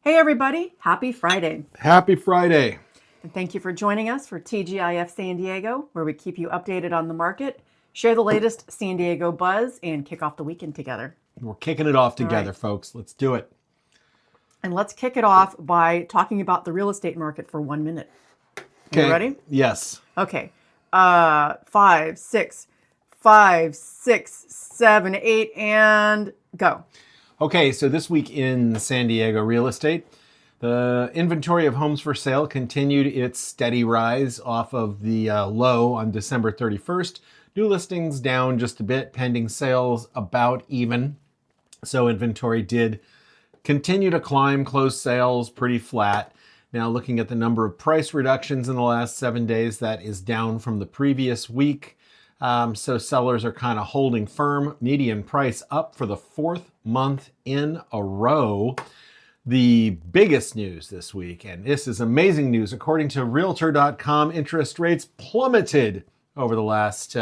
Hey everybody, happy Friday. Happy Friday. And thank you for joining us for TGIF San Diego, where we keep you updated on the market, share the latest San Diego buzz, and kick off the weekend together. We're kicking it off together, right. folks. Let's do it. And let's kick it off by talking about the real estate market for 1 minute. Okay. You ready? Yes. Okay. 5, 6, 5, 6, 7, 8, and go. Okay, so this week in San Diego real estate, the inventory of homes for sale continued its steady rise off of the low on December 31st. New listings down just a bit, pending sales about even. So inventory did continue to climb, closed sales pretty flat. Now looking at the number of price reductions in the last 7 days, that is down from the previous week. So sellers are kind of holding firm. Median price up for the fourth month in a row. The biggest news this week, and this is amazing news, according to Realtor.com, interest rates plummeted over the last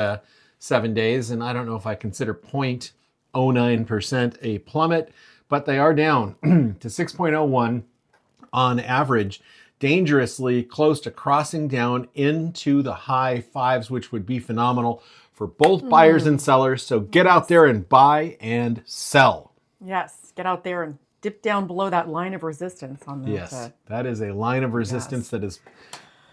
7 days. And I don't know if I consider 0.09% a plummet, but they are down to 6.01 on average, dangerously close to crossing down into the high fives, which would be phenomenal for both buyers and sellers. So get out there and buy and sell. Yes, get out there and dip down below that line of resistance on that. Yes, that is a line of resistance that is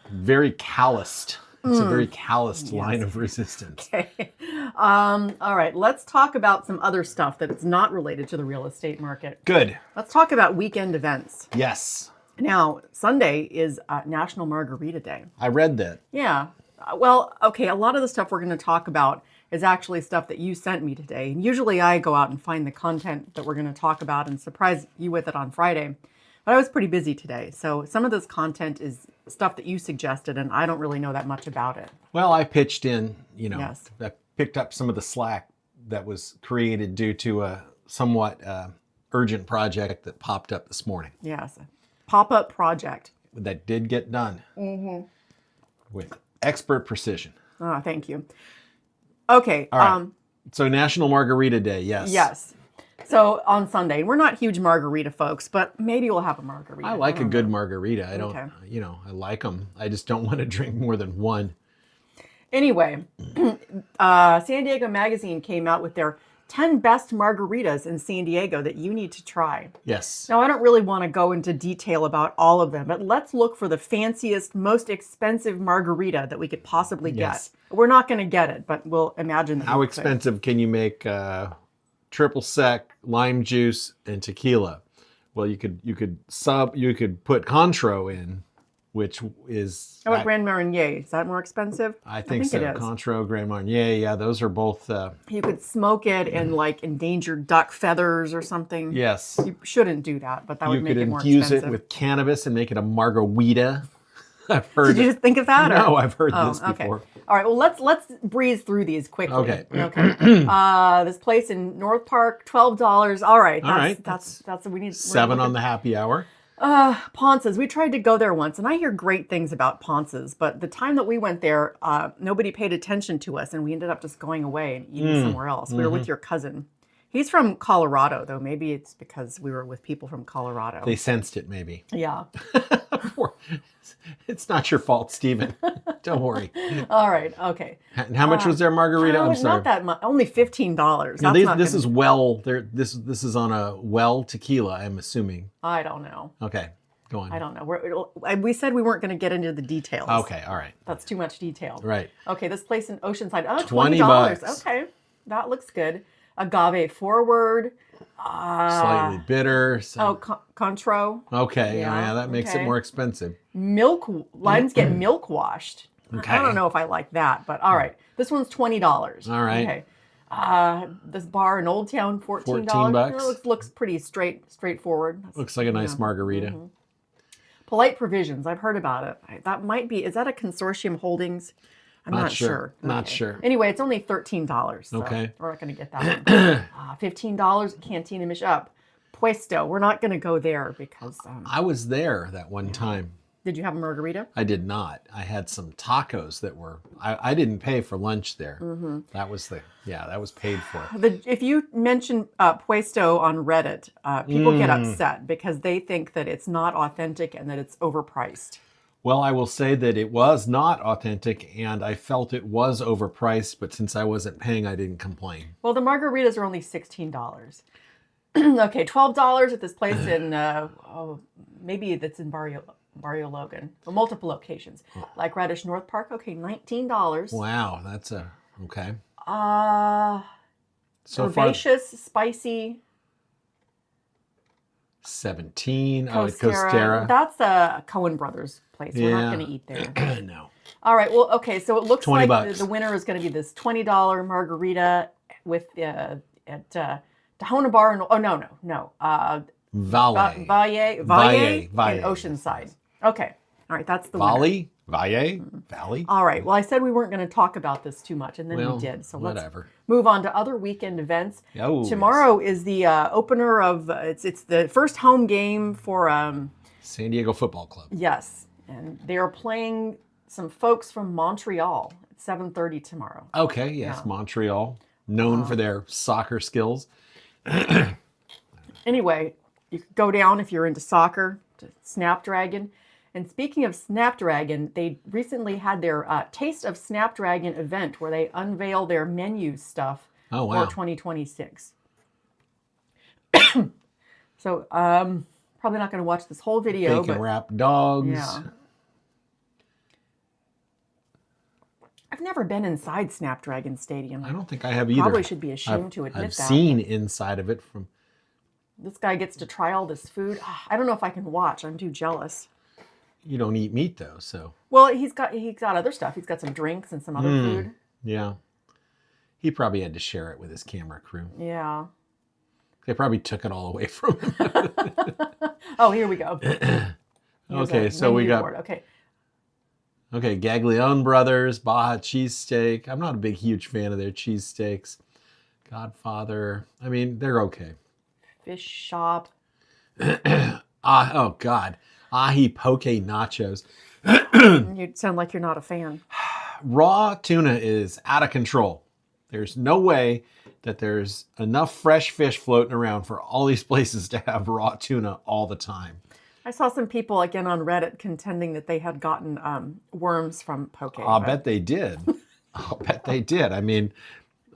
very calloused. It's a very calloused line of resistance. Okay. All right, let's talk about some other stuff that is not related to the real estate market. Good. Let's talk about weekend events. Yes. Now, Sunday is National Margarita Day. I read that. Yeah. Well, okay, a lot of the stuff we're going to talk about is actually stuff that you sent me today. And usually I go out and find the content that we're going to talk about and surprise you with it on Friday. But I was pretty busy today. So some of this content is stuff that you suggested, and I don't really know that much about it. Well, I pitched in, Yes. I picked up some of the slack that was created due to a somewhat urgent project that popped up this morning. Yes. Pop-up project. That did get done with expert precision. Oh, thank you. Okay. All right. So National Margarita Day, yes. Yes. So on Sunday, we're not huge margarita folks, but maybe we'll have a margarita. I like a good margarita. I don't, Okay. I like them. I just don't want to drink more than one. Anyway, San Diego Magazine came out with their 10 best margaritas in San Diego that you need to try. Yes. Now, I don't really want to go into detail about all of them, but let's look for the fanciest, most expensive margarita that we could possibly get. Yes. We're not going to get it, but we'll imagine that. How expensive can you make triple sec, lime juice, and tequila? Well, you could put Contro in, which is... How about Grand Marnier? Is that more expensive? I think so. It is. Contro, Grand Marnier, yeah, those are both... You could smoke it in like endangered duck feathers or something. Yes. You shouldn't do that, but that would make it more expensive. You could infuse it with cannabis and make it a margarita. I've heard. Did you just think of that? No, I've heard this before. Okay. All right. Well, let's breeze through these quickly. Okay. This place in North Park, $12. All right. That's we need. $7 on the happy hour. Ponce's. We tried to go there once, and I hear great things about Ponce's. But the time that we went there, nobody paid attention to us, and we ended up just going away and eating somewhere else. We were with your cousin. He's from Colorado, though. Maybe it's because we were with people from Colorado. They sensed it, maybe. Yeah. It's not your fault, Stephen. Don't worry. All right. Okay. And how much was their margarita? I'm sorry. Not that much. Only $15. Now, this is This is on a well tequila, I'm assuming. I don't know. Okay. Go on. I don't know. We said we weren't going to get into the details. Okay. All right. That's too much detail. Right. Okay. This place in Oceanside. Oh, $20. Okay. That looks good. Agave forward. Slightly bitter. Contro. Okay. Yeah, that makes it more expensive. Limes get milk washed. Okay. I don't know if I like that, but all right. This one's $20. All right. Okay. This bar in Old Town, $14. $14. Looks pretty straightforward. Looks like a nice margarita. Polite Provisions. I've heard about it. That might be. Is that a consortium holdings? I'm not sure. Not sure. Anyway, it's only $13. So okay. We're not going to get that one. $15, Cantina Mish Up. Puesto. We're not going to go there because... I was there that one time. Did you have a margarita? I did not. I had some tacos that were, I didn't pay for lunch there. That was that was paid for. If you mention Puesto on Reddit, people get upset because they think that it's not authentic and that it's overpriced. Well, I will say that it was not authentic and I felt it was overpriced, but since I wasn't paying, I didn't complain. Well, the margaritas are only $16. Okay, $12 at this place in, maybe that's in Barrio Logan, but multiple locations. Like Radish North Park, okay, $19. Wow, that's okay. So Herbaceous, spicy. 17. Costera. Oh, at Costera. That's a Cohen Brothers place. We're not going to eat there. No. All right. Well, okay. So it looks like $20. the winner is going to be this $20 margarita with at Tahona Bar. No. Valle. Valle in Oceanside. Okay. All right. That's the winner. Valley. All right. Well, I said we weren't going to talk about this too much, and then we did. So whatever. Let's move on to other weekend events. Oh, Tomorrow is the opener of it's the first home game for San Diego Football Club. Yes, and they are playing some folks from Montreal at 7:30 tomorrow. Okay. Yes, yeah. Montreal, known for their soccer skills. Anyway, you could go down if you're into soccer to Snapdragon. And speaking of Snapdragon, they recently had their Taste of Snapdragon event where they unveil their menu stuff for 2026. So, probably not going to watch this whole video. Bacon wrapped dogs. Yeah. I've never been inside Snapdragon Stadium. I don't think I have either. Probably should be ashamed to admit that. I've seen inside of it from. This guy gets to try all this food. I don't know if I can watch. I'm too jealous. You don't eat meat though, so. Well, he's got other stuff. He's got some drinks and some other food. Yeah. He probably had to share it with his camera crew. Yeah. They probably took it all away from him. Oh, here we go. Okay, so we got. Board. Okay, Gaglione Brothers, Baja Cheesesteak. I'm not a huge fan of their cheesesteaks. Godfather. I mean, they're okay. Fish Shop. Oh, God. Ahi Poke Nachos. You sound like you're not a fan. Raw tuna is out of control. There's no way that there's enough fresh fish floating around for all these places to have raw tuna all the time. I saw some people again on Reddit contending that they had gotten worms from poke. I'll bet they did. I mean,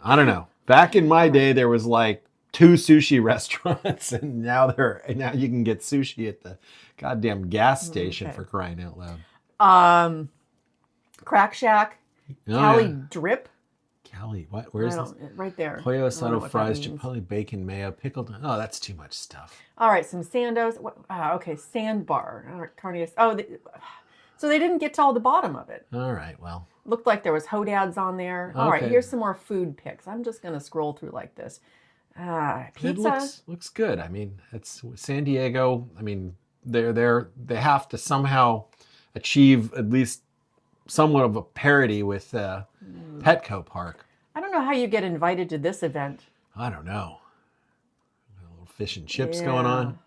I don't know. Back in my day, there was like 2 sushi restaurants, and now you can get sushi at the goddamn gas station for crying out loud. Crack Shack, Cali Drip. Cali, what? Where is this? Right there. Pollo asado fries, chipotle bacon mayo, pickled. Oh, that's too much stuff. All right, some Sandos. Okay, Sandbar. Carnitas. So they didn't get to all the bottom of it. All right, well. Looked like there was Hodads on there. All right, here's some more food pics. I'm just going to scroll through like this. Pizza. It looks good. I mean, it's San Diego. I mean, they have to somehow achieve at least somewhat of a parity with Petco Park. I don't know how you get invited to this event. I don't know. A little fish and chips going on.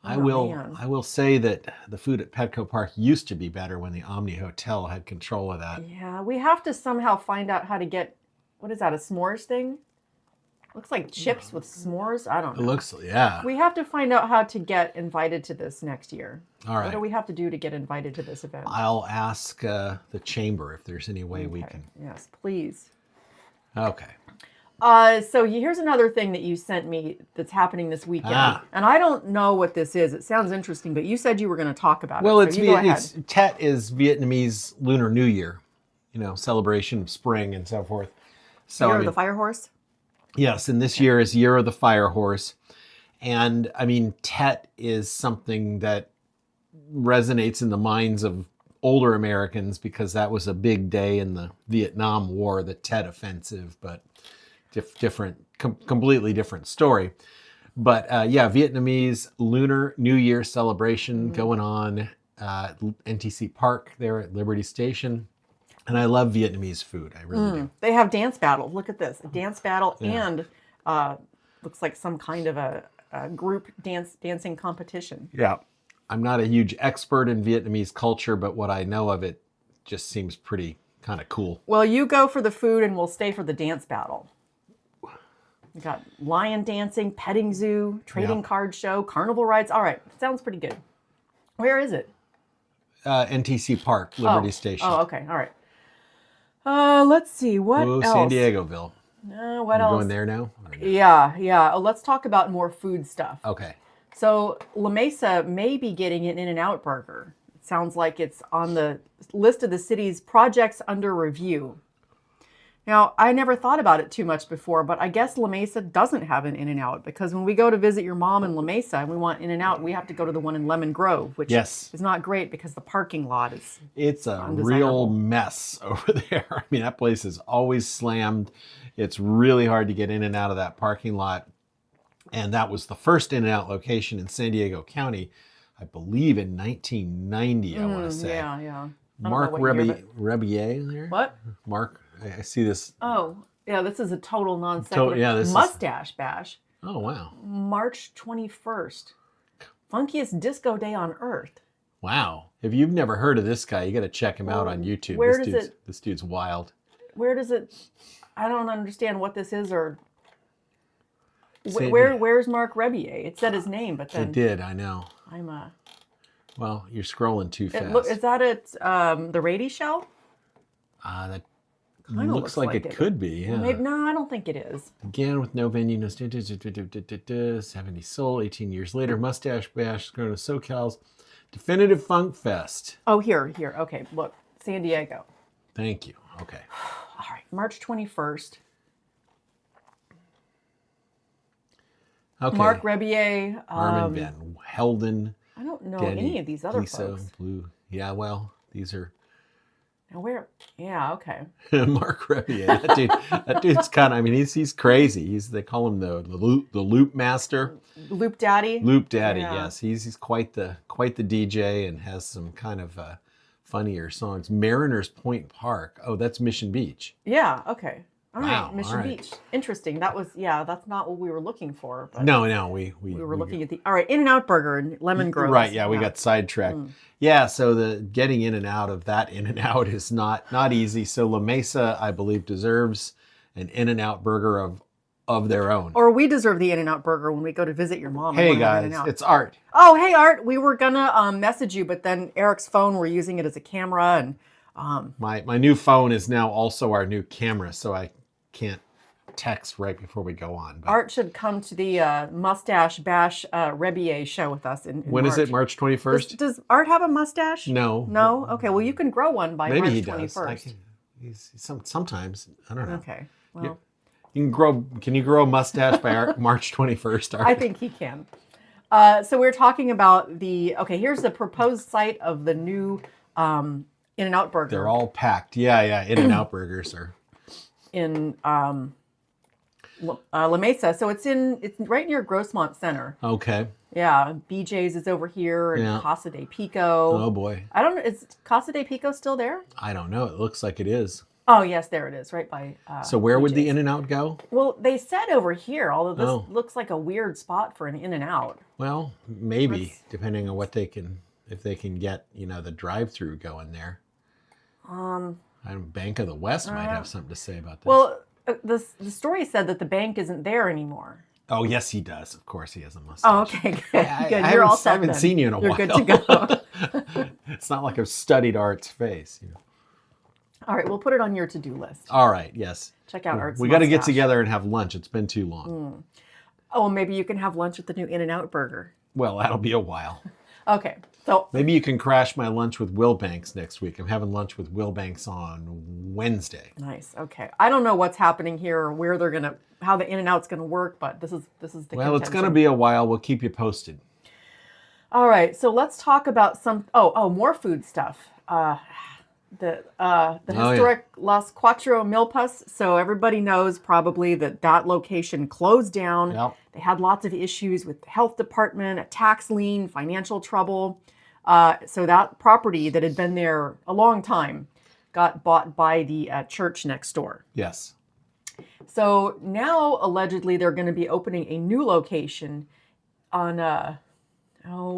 I will say that the food at Petco Park used to be better when the Omni Hotel had control of that. Yeah, we have to somehow find out how to get, what is that, a s'mores thing? Looks like chips with s'mores. I don't know. It looks, yeah. We have to find out how to get invited to this next year. All right. What do we have to do to get invited to this event? I'll ask the chamber if there's any way we can. Yes, please. Okay. So here's another thing that you sent me that's happening this weekend. And I don't know what this is. It sounds interesting, but you said you were going to talk about it. Well, Tet is Vietnamese Lunar New Year, celebration of spring and so forth. So, Year of the Fire Horse? Yes, and this year is Year of the Fire Horse. And I mean, Tet is something that resonates in the minds of older Americans because that was a big day in the Vietnam War, the Tet Offensive, but completely different story. But Vietnamese Lunar New Year celebration going on at NTC Park there at Liberty Station. And I love Vietnamese food. I really do. They have dance battles. Look at this. A dance battle and looks like some kind of a group dancing competition. Yeah. I'm not a huge expert in Vietnamese culture, but what I know of it just seems pretty kind of cool. Well, you go for the food and we'll stay for the dance battle. We got lion dancing, petting zoo, trading card show, carnival rides. All right, sounds pretty good. Where is it? NTC Park, Liberty Station. Oh, okay, all right. Let's see, what else? San Diegoville. What else? Going there now? Yeah. Let's talk about more food stuff. Okay. So La Mesa may be getting an In-N-Out burger. It sounds like it's on the list of the city's projects under review. Now, I never thought about it too much before, but I guess La Mesa doesn't have an In-N-Out because when we go to visit your mom in La Mesa and we want In-N-Out, we have to go to the one in Lemon Grove, which is not great because the parking lot is It's a real mess over there. I mean, that place is always slammed. It's really hard to get in and out of that parking lot. And that was the first In-N-Out location in San Diego County, I believe in 1990, I want to say. Yeah. Mark Rebier there? What? Mark, I see this. Oh, yeah, this is a total non sequitur. This Mustache Bash. Oh, wow. March 21st. Funkiest disco day on earth. Wow. If you've never heard of this guy, you got to check him out on YouTube. This dude's wild. Where does it... I don't understand what this is or... Where's Mark Rebier? It said his name, but then... It did, I know. Well, you're scrolling too fast. Is that at the Radio Show? That looks like it could be, yeah. Maybe, no, I don't think it is. Again, with no venue, no 70 Soul, 18 years later, Mustache Bash, going to SoCal's Definitive Funk Fest. Oh, here. Okay, look, San Diego. Thank you. Okay. All right, March 21st. Okay. Mark Rebier. Armin Van Helden. I don't know Danny, any of these other Lisa, folks. Blue. Yeah, well, these are... Now where? Yeah, okay. Mark Rebier. That dude's kind of, I mean, he's crazy. They call him the loop master. Loop Daddy? Loop Daddy, yes. He's quite the DJ and has some kind of funnier songs. Mariners Point Park. Oh, that's Mission Beach. Yeah, okay. All right, Wow, Mission Beach. Interesting. That's not what we were looking for. But no, we were looking at the... All right, In-N-Out Burger in Lemon Grove. Right, yeah, we got sidetracked. Yeah, so the getting in and out of that In-N-Out is not easy. So La Mesa, I believe, deserves an In-N-Out burger of their own. Or we deserve the In-N-Out burger when we go to visit your mom. Hey guys, it's Art. Oh, hey Art. We were gonna message you, but then Eric's phone, we're using it as a camera, and my new phone is now also our new camera, so I can't text right before we go on. But Art should come to the Mustache Bash Rebier show with us in when March. Is it? March 21st? Does Art have a mustache? No. No? Okay, well you can grow one by Maybe March he 21st. does. He's sometimes. I don't know. Okay. Well, can you grow a mustache by March 21st? Art? I think he can. So we're talking about here's the proposed site of the new In-N-Out burger. They're all packed. Yeah, In-N-Out burgers are in La Mesa. So it's right near Grossmont Center. Okay. Yeah, BJ's is over here and Casa de Pico. Oh boy. I don't know, is Casa de Pico still there? I don't know. It looks like it is. Oh yes, there it is, right by So where would BJ's. the In-N-Out go? Well, they said over here, although this looks like a weird spot for an In-N-Out. Well, maybe, depending on what if they can get, the drive-through going there. Bank of the West might have something to say about this. Well, the story said that the bank isn't there anymore. Oh, yes, he does. Of course, he has a mustache. Oh, okay, good. You're all set. I haven't seen you in a while. You're good to go. It's not like I've studied Art's face. All right, we'll put it on your to-do list. All right, yes. Check out Art's We got to get mustache. together and have lunch. It's been too long. Oh, maybe you can have lunch with the new In-N-Out burger. Well, that'll be a while. Okay, so... Maybe you can crash my lunch with Will Banks next week. I'm having lunch with Will Banks on Wednesday. Nice, okay. I don't know what's happening here or where how the In-N-Out's gonna work, but this is the Well, it's gonna be a while. We'll keep you posted. All right, so let's talk about more food stuff. The historic Las Cuatro Milpas. So everybody knows probably that location closed down. Yep. They had lots of issues with the health department, a tax lien, financial trouble. So that property that had been there a long time got bought by the church next door. Yes. So now allegedly they're going to be opening a new location on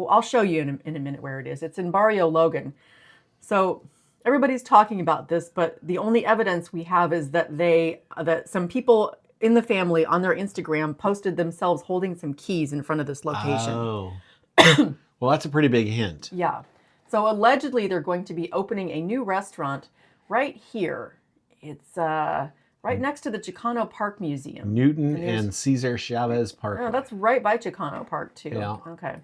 I'll show you in a minute where it is. It's in Barrio Logan. So everybody's talking about this, but the only evidence we have is that that some people in the family on their Instagram posted themselves holding some keys in front of this location. Oh. Well, that's a pretty big hint. Yeah. So allegedly they're going to be opening a new restaurant right here. It's right next to the Chicano Park Museum. Newton and Cesar Chavez Park. Oh, that's right by Chicano Park too. Yeah. Okay.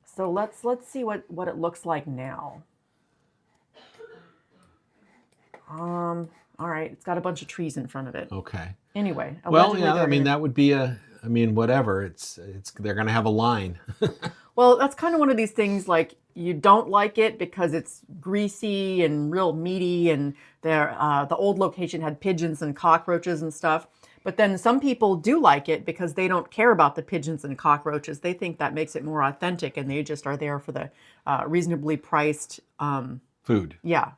So let's see what it looks like now. All right, it's got a bunch of trees in front of it. Okay. Anyway, well, yeah, I mean, that would be whatever. It's they're going to have a line. Well, that's kind of one of these things like you don't like it because it's greasy and real meaty, and the old location had pigeons and cockroaches and stuff. But then some people do like it because they don't care about the pigeons and cockroaches. They think that makes it more authentic, and they just are there for the reasonably priced food. Yeah.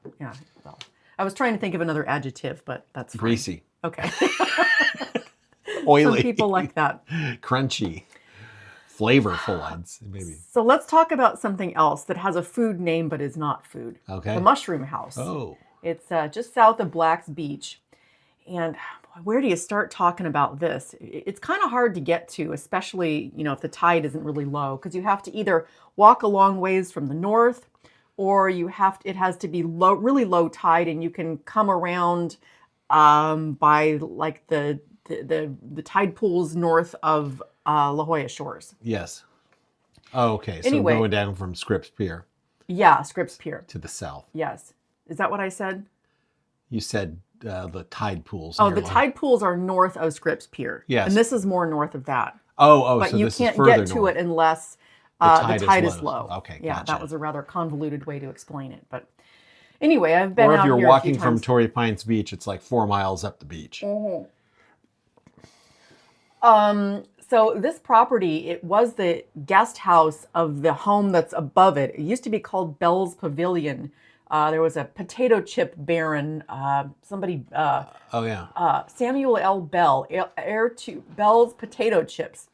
Well, I was trying to think of another adjective, but that's fine. Greasy. Okay. Oily. Some people like that. Crunchy. Flavorful, maybe. So let's talk about something else that has a food name but is not food. Okay. The Mushroom House. Oh. It's just south of Black's Beach. And where do you start talking about this? It's kind of hard to get to, especially, if the tide isn't really low, because you have to either walk a long ways from the north, or it has to be really low tide, and you can come around by like the tide pools north of La Jolla Shores. Yes. Oh, okay. So Anyway, going down from Scripps Pier. Yeah, Scripps Pier. To the south. Yes. Is that what I said? You said the tide pools. Oh, the tide pools are north of Scripps Pier. Yes. And this is more north of that. Oh, but so you this can't is further get to north. it unless the tide is low. Okay, yeah, gotcha. that was a rather convoluted way to explain it. But anyway, I've been Or if out you're here walking a few from times. Torrey Pines Beach, it's like 4 miles up the beach. Mm-hmm. So this property, it was the guest house of the home that's above it. It used to be called Bell's Pavilion. There was a potato chip baron, Samuel L. Bell, heir to Bell's Potato Chips,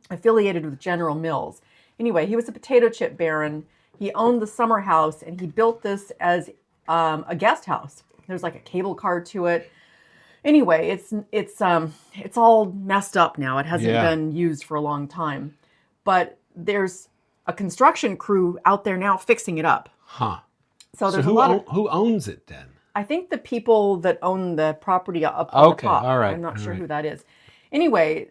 affiliated with General Mills. Anyway, he was a potato chip baron. He owned the summer house, and he built this as a guest house. There's like a cable car to it. Anyway, it's all messed up now. It hasn't been used for a long time, but there's a construction crew out there now fixing it up. Huh. So there's who owns it then? I think the people that own the property up on the top. All right. I'm not sure who that is. Anyway,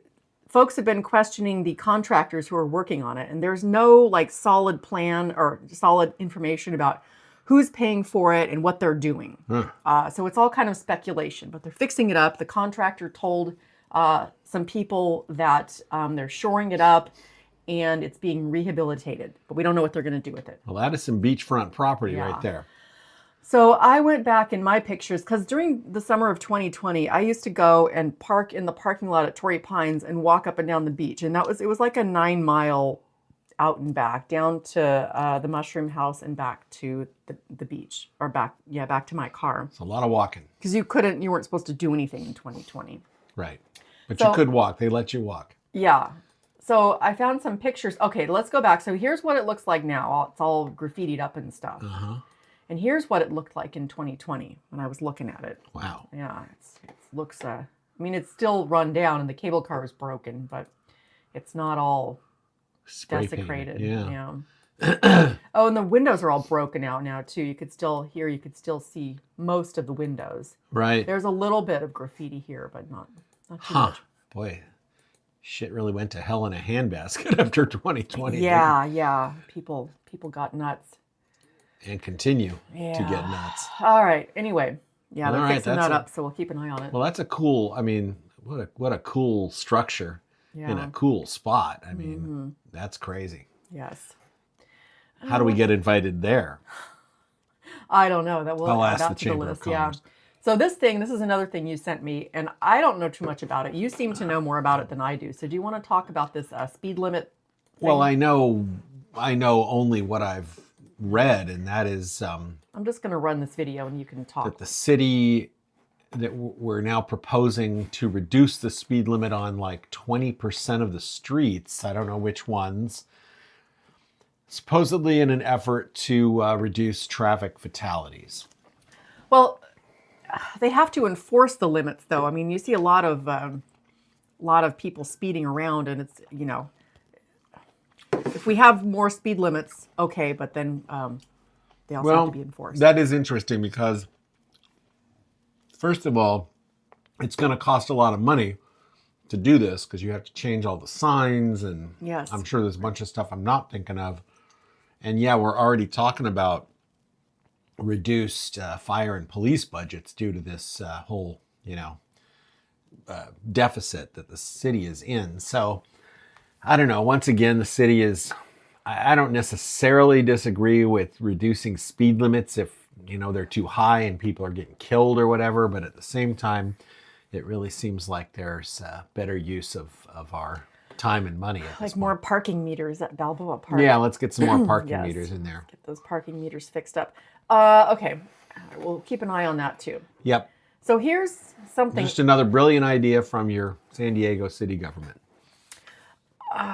folks have been questioning the contractors who are working on it, and there's no like solid plan or solid information about who's paying for it and what they're doing. So it's all kind of speculation, but they're fixing it up. The contractor told some people that they're shoring it up and it's being rehabilitated, but we don't know what they're going to do with it. Well, that is some beachfront property right there. So I went back in my pictures because during the summer of 2020, I used to go and park in the parking lot at Torrey Pines and walk up and down the beach. And it was like a 9-mile out and back down to the Mushroom House and back to the beach, or back to my car. It's a lot of walking. Because you weren't supposed to do anything in 2020. Right. But you could walk. They let you walk. Yeah. So I found some pictures. Okay, let's go back. So here's what it looks like now. It's all graffitied up and stuff. Uh-huh. And here's what it looked like in 2020 when I was looking at it. Wow. Yeah, it looks, it's still run down and the cable car is broken, but it's not all desecrated. Yeah. Oh, and the windows are all broken out now too. You could still see most of the windows. Right. There's a little bit of graffiti here, but not too much. Boy, shit really went to hell in a handbasket after 2020. Yeah. People got nuts. And continue to get nuts. All right. Anyway, they're right, fixing that up, so we'll keep an eye on it. Well, that's a cool. What a cool structure in a cool spot. That's crazy. Yes. How do we get invited there? I don't know. That will I'll add ask up the to the Chamber of list. Commerce. So this is another thing you sent me, and I don't know too much about it. You seem to know more about it than I do. So do you want to talk about this speed limit thing? Well, I know only what I've read, and that is I'm just going to run this video and you can talk. That the city, that we're now proposing to reduce the speed limit on like 20% of the streets. I don't know which ones. supposedly in an effort to reduce traffic fatalities. Well, they have to enforce the limits, though. I mean, you see a lot of people speeding around, and it's, you know, if we have more speed limits, okay, but then they also have to be enforced. That is interesting because, first of all, it's going to cost a lot of money to do this because you have to change all the signs, and yes. I'm sure there's a bunch of stuff I'm not thinking of. And yeah, we're already talking about reduced fire and police budgets due to this whole, you know, deficit that the city is in. So I don't know. Once again, the city is, I don't necessarily disagree with reducing speed limits if, you know, they're too high and people are getting killed or whatever. But at the same time, it really seems like there's better use of our time and money. Like more parking meters at Balboa Park. Yeah, let's get some more parking yes. meters in there. Get those parking meters fixed up. Okay, we'll keep an eye on that too. Yep. So here's something. Just another brilliant idea from your San Diego city government.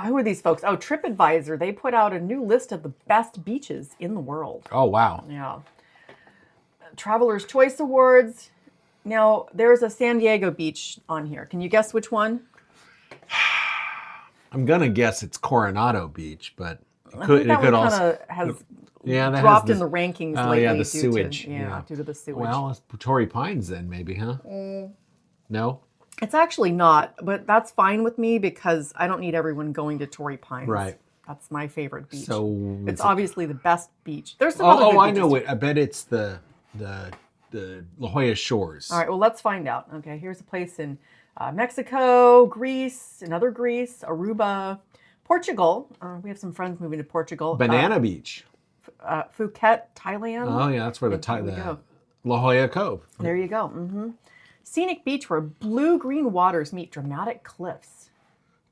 Who are these folks? Oh, TripAdvisor. They put out a new list of the best beaches in the world. Oh, wow. Yeah. Traveler's Choice Awards. Now, there's a San Diego beach on here. Can you guess which one? I'm going to guess it's Coronado Beach, but I think that one kind of has dropped in the rankings lately. Yeah, the sewage. Due to the sewage. Well, it's Torrey Pines then, maybe, huh? No? It's actually not, but that's fine with me because I don't need everyone going to Torrey Pines. Right. That's my favorite beach. So it's obviously the best beach. There's some other good I beaches know too. it. I bet it's the La Jolla Shores. All right, well, let's find out. Okay, here's a place in Mexico, Greece, Aruba, Portugal. We have some friends moving to Portugal. Banana Beach. Phuket, Thailand. Oh, yeah, that's where the La Jolla Cove. There you go. Mm-hmm. Scenic beach where blue-green waters meet dramatic cliffs.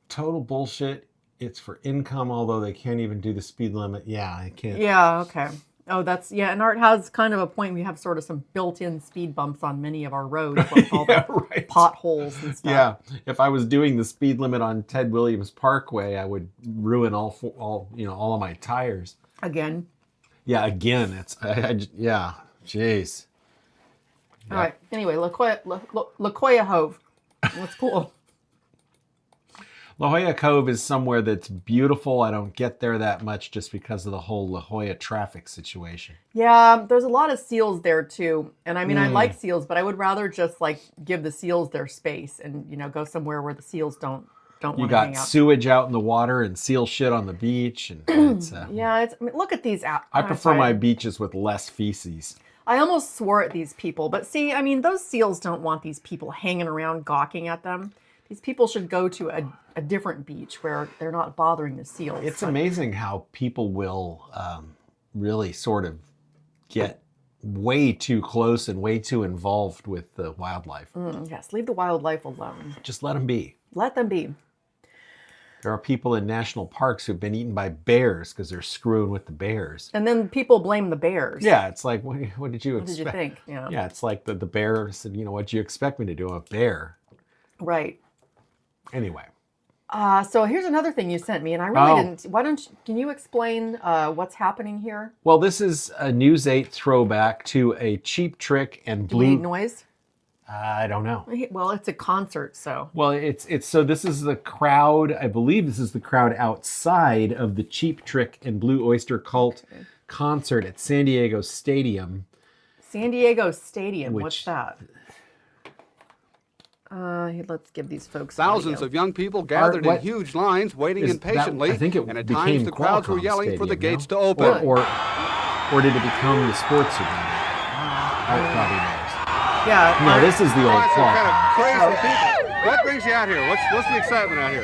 Total bullshit. It's for income, although they can't even do the speed limit. Yeah, I can't. Yeah, okay. Oh, and Art has kind of a point. We have sort of some built-in speed bumps on many of our roads, with all the potholes and stuff. Yeah, if I was doing the speed limit on Ted Williams Parkway, I would ruin all of my tires. Again. Yeah, again. Yeah, jeez. All right. Anyway, La Jolla Cove. That's cool. La Jolla Cove is somewhere that's beautiful. I don't get there that much just because of the whole La Jolla traffic situation. Yeah, there's a lot of seals there too. And I mean, I like seals, but I would rather just like give the seals their space and, you know, go somewhere where the seals don't want to hang out. You got sewage out in the water and seal shit on the beach. And it's, I mean, look at these. I prefer my beaches with less feces. I almost swore at these people, but see, I mean, those seals don't want these people hanging around gawking at them. These people should go to a different beach where they're not bothering the seals. It's amazing how people will really sort of get way too close and way too involved with the wildlife. Yes, leave the wildlife alone. Just let them be. Let them be. There are people in national parks who've been eaten by bears because they're screwing with the bears. And then people blame the bears. Yeah, it's like, what did you expect? What did you think? Yeah, it's like the bear said, you know, what do you expect me to do? I'm a bear. Right. Anyway. So here's another thing you sent me, and I really didn't. Can you explain what's happening here? Well, this is a News 8 throwback to a Cheap Trick and Do we need noise? I don't know. Well, it's a concert, so. Well, it's so this is the crowd. I believe this is the crowd outside of the Cheap Trick and Blue Oyster Cult concert at San Diego Stadium. San Diego Stadium. What's that? Let's give these folks thousands of young people gathered in huge lines, waiting impatiently. I think and at times the crowds were yelling Stadium, for the gates to open. Or did it become the sports arena? I probably knows. Yeah. No, this is the old clock. Kind of crazy people. What brings you out here? What's the excitement out here?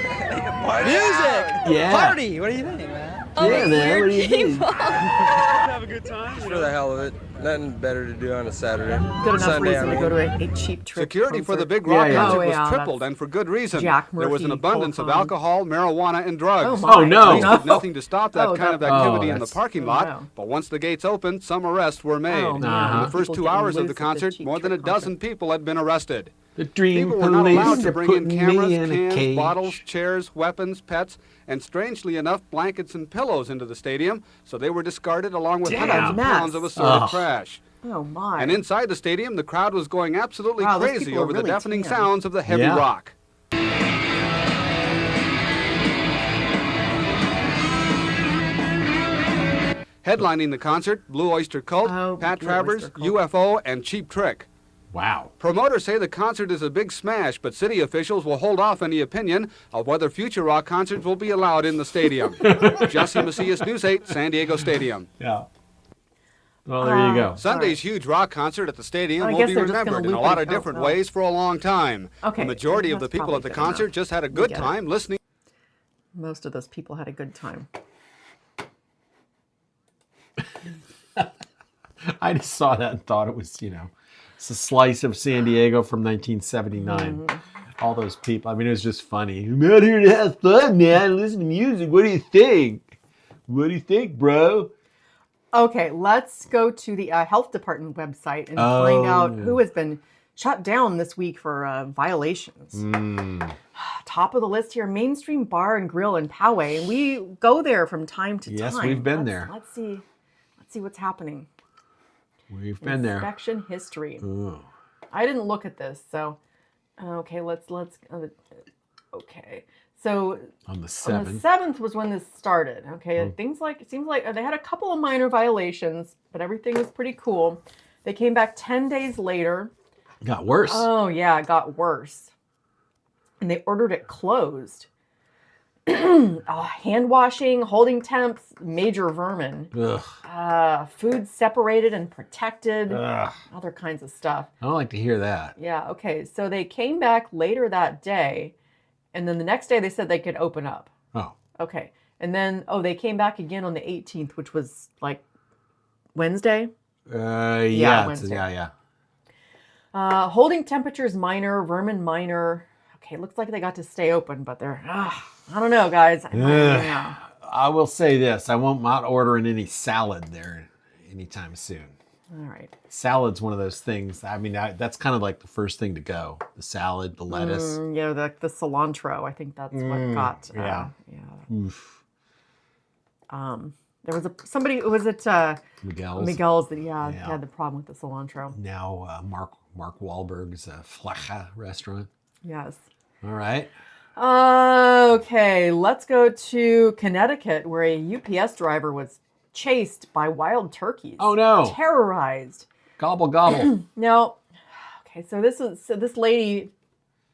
Music! Yeah. Party! What do you think, man? Yeah, man. What do you think? Have a good time. For the hell of it. Nothing better to do on a Saturday. Good enough Sunday, reason to go to a Cheap Trick Security concert. for the big rock concert was that's tripled, and for good reason. Jack There was an Murphy, abundance of Colton. alcohol, marijuana, and drugs. Oh, no. Police did nothing to stop that kind of activity in the that's- parking lot, but once the gates opened, some arrests were made. Oh, man. In the first People 2 getting hours of loose the at concert, Cheap more than a Trick dozen concert. people had been arrested. The dream People were not police allowed to are bring in putting cameras, me in a cans, cage. bottles, chairs, weapons, pets, and strangely enough, blankets and pillows into the stadium, so they were discarded along with Damn. hundreds of Mess. pounds of assorted Ugh. trash. Oh my. And inside the stadium, the crowd was going absolutely Wow, those crazy people are over the really deafening tan. sounds of the heavy Yeah. rock. Headlining the concert, Blue Oyster Cult, Oh, Pat Blue Travers, Oyster Cult. UFO, and Cheap Trick. Wow. Promoters say the concert is a big smash, but city officials will hold off any opinion of whether future rock concerts will be allowed in the stadium. Jesse Macias, News 8, San Diego Stadium. Yeah. Well, there you go. Sunday's huge rock concert at the stadium I will guess be they're just gonna remembered in a loop lot it of out. different Oh. ways for a long time. Okay, The majority of the that's people at the probably good concert enough. just had a We good get it. time listening. Most of those people had a good time. I just saw that and thought it was, it's a slice of San Diego from 1979. All those people. I mean, it was just funny. I'm out here to have fun, man. Listen to music. What do you think? What do you think, bro? Okay, let's go to the health department website and find out who has been shut down this week for violations. Top of the list here, Mainstream Bar and Grill in Poway. And we go there from time to time. Yes, we've been there. Let's see what's happening. We've been there. Inspection history. Ooh. I didn't look at this, so okay. Okay, so On the on the 7th. 7th was when this started. Okay, it seems like they had a couple of minor violations, but everything was pretty cool. They came back 10 days later. Got worse. Oh yeah, it got worse, and they ordered it closed. Hand washing, holding temps, major vermin, Ugh. food separated and protected, Ugh. other kinds of stuff. I don't like to hear that. Yeah, okay. So they came back later that day, and then the next day they said they could open up. Oh. Okay. And then, they came back again on the 18th, which was like Wednesday. Yeah. Wednesday. Yeah. Holding temperatures minor, vermin minor. Okay, looks like they got to stay open, but they're, I don't know, guys. I don't know. I will say this. I won't not ordering any salad there anytime soon. All right. Salad's one of those things. I mean, that's kind of like the first thing to go. The salad, the lettuce. Yeah, the cilantro. I think that's what got. yeah. Oof. There was somebody. Was it Miguel's. Miguel's that had the problem with the cilantro? Now Mark Wahlberg's Flacha restaurant. Yes. All right. Okay, let's go to Connecticut, where a UPS driver was chased by wild turkeys. Oh no! Terrorized. Gobble gobble. Now, okay, so this lady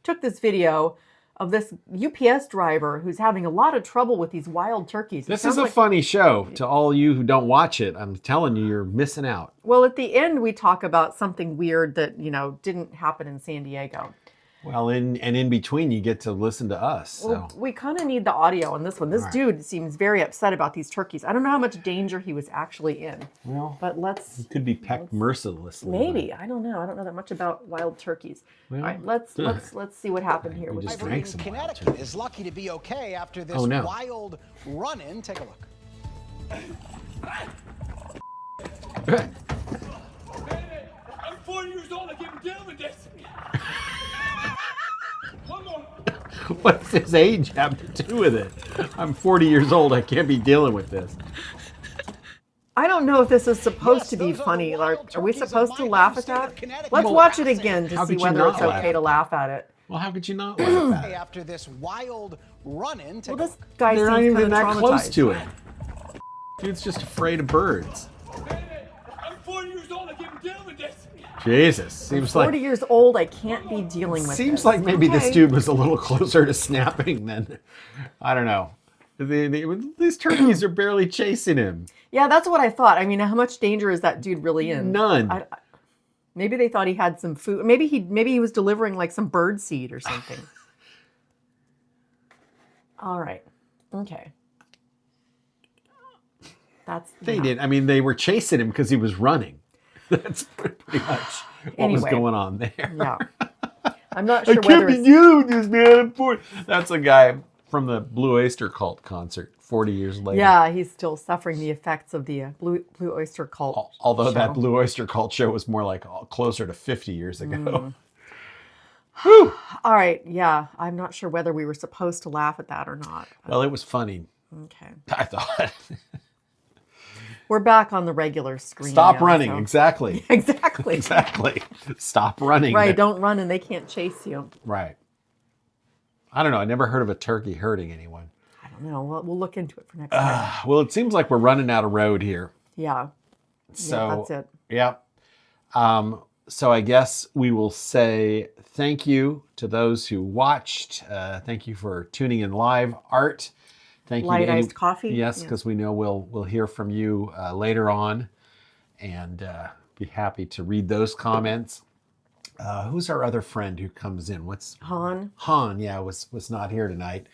took this video of this UPS driver who's having a lot of trouble with these wild turkeys. This is a funny show. To all you who don't watch it, I'm telling you, you're missing out. Well, at the end, we talk about something weird that didn't happen in San Diego. Well, in between, you get to listen to us. So. Well, we kind of need the audio on this one. This dude seems very upset about these turkeys. I don't know how much danger he was actually in. Well, but he could be pecked mercilessly. Maybe. I don't know. I don't know that much about wild turkeys. Well, all right, let's see what happened here. we With just this. drank some Connecticut is lucky to be okay after this no. wild run-in. Take a look. I'm 40 years old. I can't be dealing with this. Come on. What does his age have to do with it? I'm 40 years old. I can't be dealing with this. I don't know if this is supposed to be those are funny. the Like, wild are we turkeys of supposed my to home laugh at state of that? Connecticut. Let's Well, watch it again how to see could you whether not it's laugh? okay to laugh at it. Well, how could you not laugh at it? After this wild run-in. Take Well, a this look. guy They're not seems even kind that of close traumatized. to it. Dude's just afraid of birds. I'm 40 years old. I can't be dealing with this. Jesus. Seems 40 like years old, I can't be dealing with seems this. like maybe this Okay. dude was a little closer to snapping than I don't know. These turkeys are barely chasing him. Yeah, that's what I thought. I mean, how much danger is that dude really in? None. Maybe they thought he had some food. Maybe he was delivering like some bird seed or something. All right. Okay. They did. I mean, they were chasing him because he was running. That's pretty much what was Anyway. going on there. Yeah. I'm not I sure can't whether be it's dealing with this, man. I'm 40. That's a guy from the Blue Oyster Cult concert 40 years later. yeah, he's still suffering the effects of the Blue Oyster Cult. Although that show. Blue Oyster Cult show was more like closer to 50 years ago. Whew. All right. Yeah. I'm not sure whether we were supposed to laugh at that or not. Well, it was funny, Okay. I thought. We're back on the regular screen. Stop now, running. so- Exactly. Exactly. Exactly. Stop running. Right. Don't run and they can't chase you. Right. I don't know. I never heard of a turkey hurting anyone. I don't know. We'll look into it for next time. Well, it seems like we're running out of road here. Yeah. So That's it. Yeah. So I guess we will say thank you to those who watched. Thank you for tuning in live. Art, thank you. Light to iced coffee? Yes, Yeah. because we know we'll hear from you later on, and be happy to read those comments. Who's our other friend who comes in? What's Han. Han? Yeah, was not here tonight,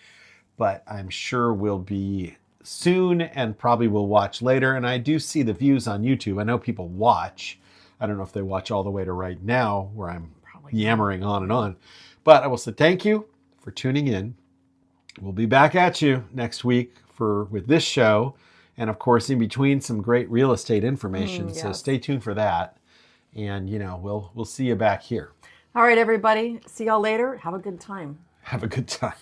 but I'm sure will be soon, and probably will watch later. And I do see the views on YouTube. I know people watch. I don't know if they watch all the way to right now, where I'm Probably yammering on and on. But I will say thank you for tuning in. We'll be back at you next week with this show, and of course in between some great real estate information. So yes. stay tuned for that. And we'll see you back here. All right, everybody. See y'all later. Have a good time. Have a good time.